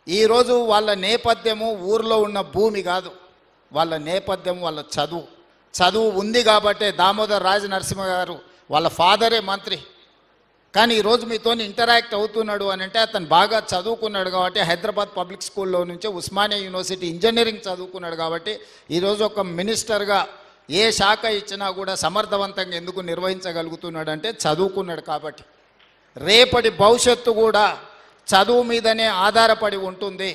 ఈరోజు వాళ్ళ నేపథ్యము ఊర్లో ఉన్న భూమి కాదు, వాళ్ళ నేపథ్యం వాళ్ళ చదువు ఉంది కాబట్టే దామోదర్ రాజ నరసింహ గారు వాళ్ళ ఫాదరే మంత్రి, కానీ ఈరోజు మీతో ఇంటరాక్ట్ అవుతున్నాడు అని అంటే అతను బాగా చదువుకున్నాడు కాబట్టి హైదరాబాద్ పబ్లిక్ స్కూల్లో నుంచి ఉస్మానియా యూనివర్సిటీ ఇంజనీరింగ్ చదువుకున్నాడు కాబట్టి ఈరోజు ఒక మినిస్టర్గా ఏ శాఖ ఇచ్చినా కూడా సమర్థవంతంగా ఎందుకు నిర్వహించగలుగుతున్నాడు అంటే చదువుకున్నాడు కాబట్టి. రేపటి భవిష్యత్తు కూడా చదువు మీదనే ఆధారపడి ఉంటుంది.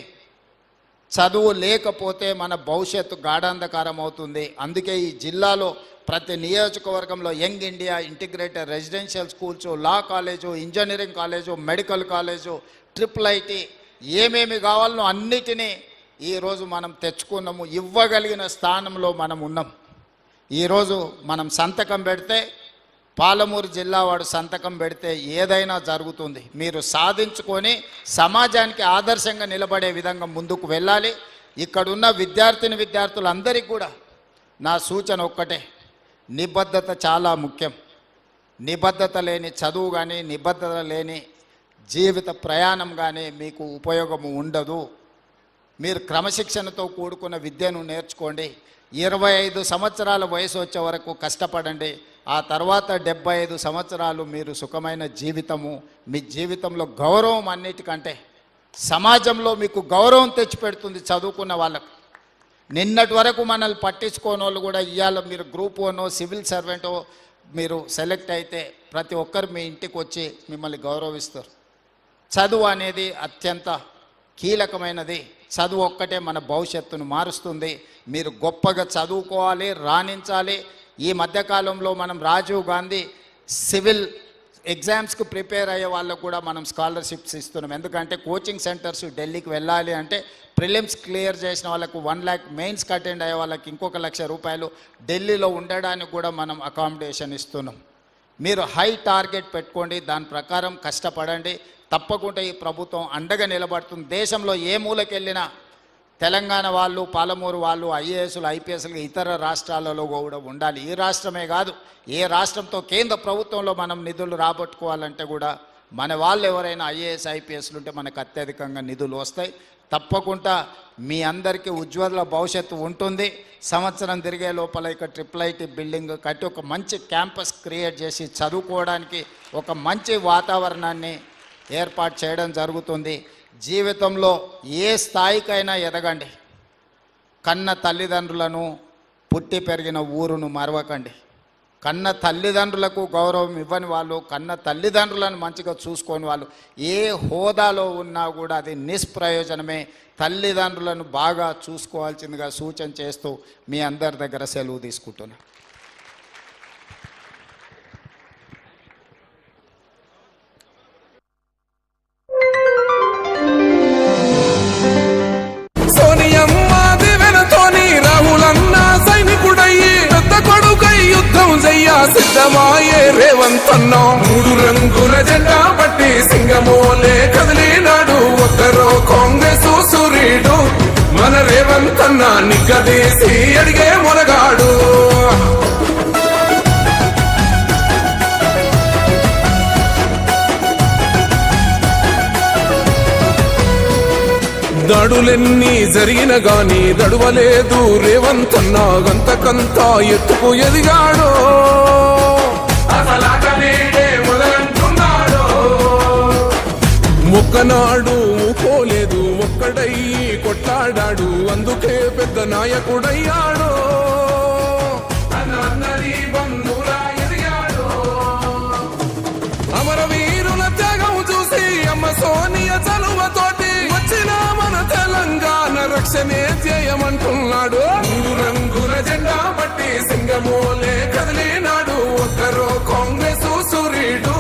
చదువు లేకపోతే మన భవిష్యత్తు గాఢాంధకారం అవుతుంది. అందుకే ఈ జిల్లాలో ప్రతి నియోజకవర్గంలో young India integrated residential schools, లా college, engineering college, medical college, IIIT ఏమేమి కావాలనో అన్నిటినీ ఈరోజు మనం తెచ్చుకున్నాము. ఇవ్వగలిగిన స్థానంలో మనం ఉన్నాం. ఈరోజు మనం సంతకం పెడితే, పాలమూరు జిల్లా వాడు సంతకం పెడితే ఏదైనా జరుగుతుంది. మీరు సాధించుకొని సమాజానికి ఆదర్శంగా నిలబడే విధంగా ముందుకు వెళ్ళాలి. ఇక్కడున్న విద్యార్థులందరికీ కూడా నా సూచన ఒక్కటే, నిబద్ధత చాలా ముఖ్యం. నిబద్ధత లేని చదువు కానీ, నిబద్ధత లేని జీవిత ప్రయాణం కానీ మీకు ఉపయోగము ఉండదు. మీరు క్రమశిక్షణతో కూడుకున్న విద్యను నేర్చుకోండి. 25 సంవత్సరాల వయసు వచ్చే వరకు కష్టపడండి. ఆ తర్వాత 75 సంవత్సరాలు మీరు సుఖమైన జీవితము, మీ జీవితంలో గౌరవం, అన్నిటికంటే సమాజంలో మీకు గౌరవం తెచ్చిపెడుతుంది చదువుకున్న వాళ్ళకు. నిన్నటి వరకు మనల్ని పట్టించుకోని వాళ్ళు కూడా ఇవాళ మీరు గ్రూప్ 1 సివిల్ సర్వెంటో మీరు సెలెక్ట్ అయితే ప్రతి ఒక్కరు మీ ఇంటికి వచ్చి మిమ్మల్ని గౌరవిస్తారు. చదువు అనేది అత్యంత కీలకమైనది. చదువు ఒక్కటే మన భవిష్యత్తును మారుస్తుంది. మీరు గొప్పగా చదువుకోవాలి, రాణించాలి. ఈ మధ్యకాలంలో మనం రాజీవ్ గాంధీ సివిల్ ఎగ్జామ్స్కి ప్రిపేర్ అయ్యే వాళ్ళకు కూడా మనం స్కాలర్షిప్స్ ఇస్తున్నాం. ఎందుకంటే కోచింగ్ సెంటర్స్ ఢిల్లీకి వెళ్ళాలి అంటే ప్రిలిమ్స్ క్లియర్ చేసిన వాళ్ళకు 1 lakh, మెయిన్స్కి అటెండ్ అయ్యే వాళ్ళకి ఇంకొక 1 లక్ష రూపాయలు ఢిల్లీలో ఉండడానికి కూడా మనం అకామిడేషన్ ఇస్తున్నాం. మీరు హై టార్గెట్ పెట్టుకోండి, దాని ప్రకారం కష్టపడండి. తప్పకుండా ఈ ప్రభుత్వం అండగా నిలబడుతుంది. దేశంలో ఏ మూలకెళ్ళినా తెలంగాణ వాళ్ళు, పాలమూరు వాళ్ళు IASలు, IPSలు ఇతర రాష్ట్రాలలో కూడా ఉండాలి. ఈ రాష్ట్రమే కాదు, ఏ రాష్ట్రంతో కేంద్ర ప్రభుత్వంలో మనం నిధులు రాబట్టుకోవాలంటే కూడా మన వాళ్ళు ఎవరైనా IAS, IPSలు ఉంటే మనకు అత్యధికంగా నిధులు వస్తాయి. తప్పకుండా మీ అందరికీ ఉజ్వల భవిష్యత్తు ఉంటుంది. సంవత్సరం తిరిగే లోపల ఇక IIIT బిల్డింగ్ కట్టి ఒక మంచి క్యాంపస్ క్రియేట్ చేసి చదువుకోవడానికి ఒక మంచి వాతావరణాన్ని ఏర్పాటు చేయడం జరుగుతుంది. జీవితంలో ఏ స్థాయికైనా ఎదగండి. కన్న తల్లిదండ్రులను, పుట్టి పెరిగిన ఊరును మరవకండి. కన్న తల్లిదండ్రులకు గౌరవం ఇవ్వని వాళ్ళు, కన్న తల్లిదండ్రులను మంచిగా చూసుకొని వాళ్ళు ఏ హోదాలో ఉన్నా కూడా అది నిష్ప్రయోజనమే. తల్లిదండ్రులను బాగా చూసుకోవాల్సిందిగా సూచన చేస్తూ మీ అందరి దగ్గర సెలవు తీసుకుంటున్నాను. సిద్ధమాయే రేవంతన్న 3 రంగుల జెండా పట్టి సింగమోలే కదిలినాడు. ఒక్కరో కాంగ్రెస్ సూర్యుడు మన రేవంతన్న నిగ్గదీసి అడిగే మొనగాడు. దాడులెన్ని జరిగిన గాని దడువలేదు రేవంతన్న, గంతకంతా ఎత్తుకు ఎదిగాడు. ఒక్కనాడు ఊకోలేదు, ఒక్కడై కొట్లాడాడు, అందుకే పెద్ద నాయకుడయ్యాడు. అమరవీరుల త్యాగం చూసి అమ్మ సోనియా చలువతోటి వచ్చిన మన తెలంగాణ రక్షణే చేయమంటున్నాడు. 3 రంగుల జెండా పట్టి సింగమోలే కదిలినాడు. ఒక్కరో కాంగ్రెస్ సూర్యుడు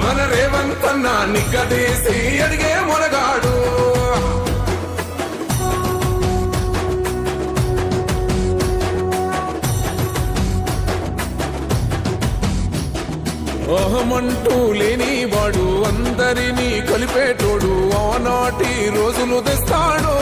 మన రేవంతన్న నిగ్గదీసి అడిగే మొనగాడు. అహమంటూ లేని వాడు అందరినీ కలిపేటోడు, ఆనాటి రోజులు తెస్తాడు.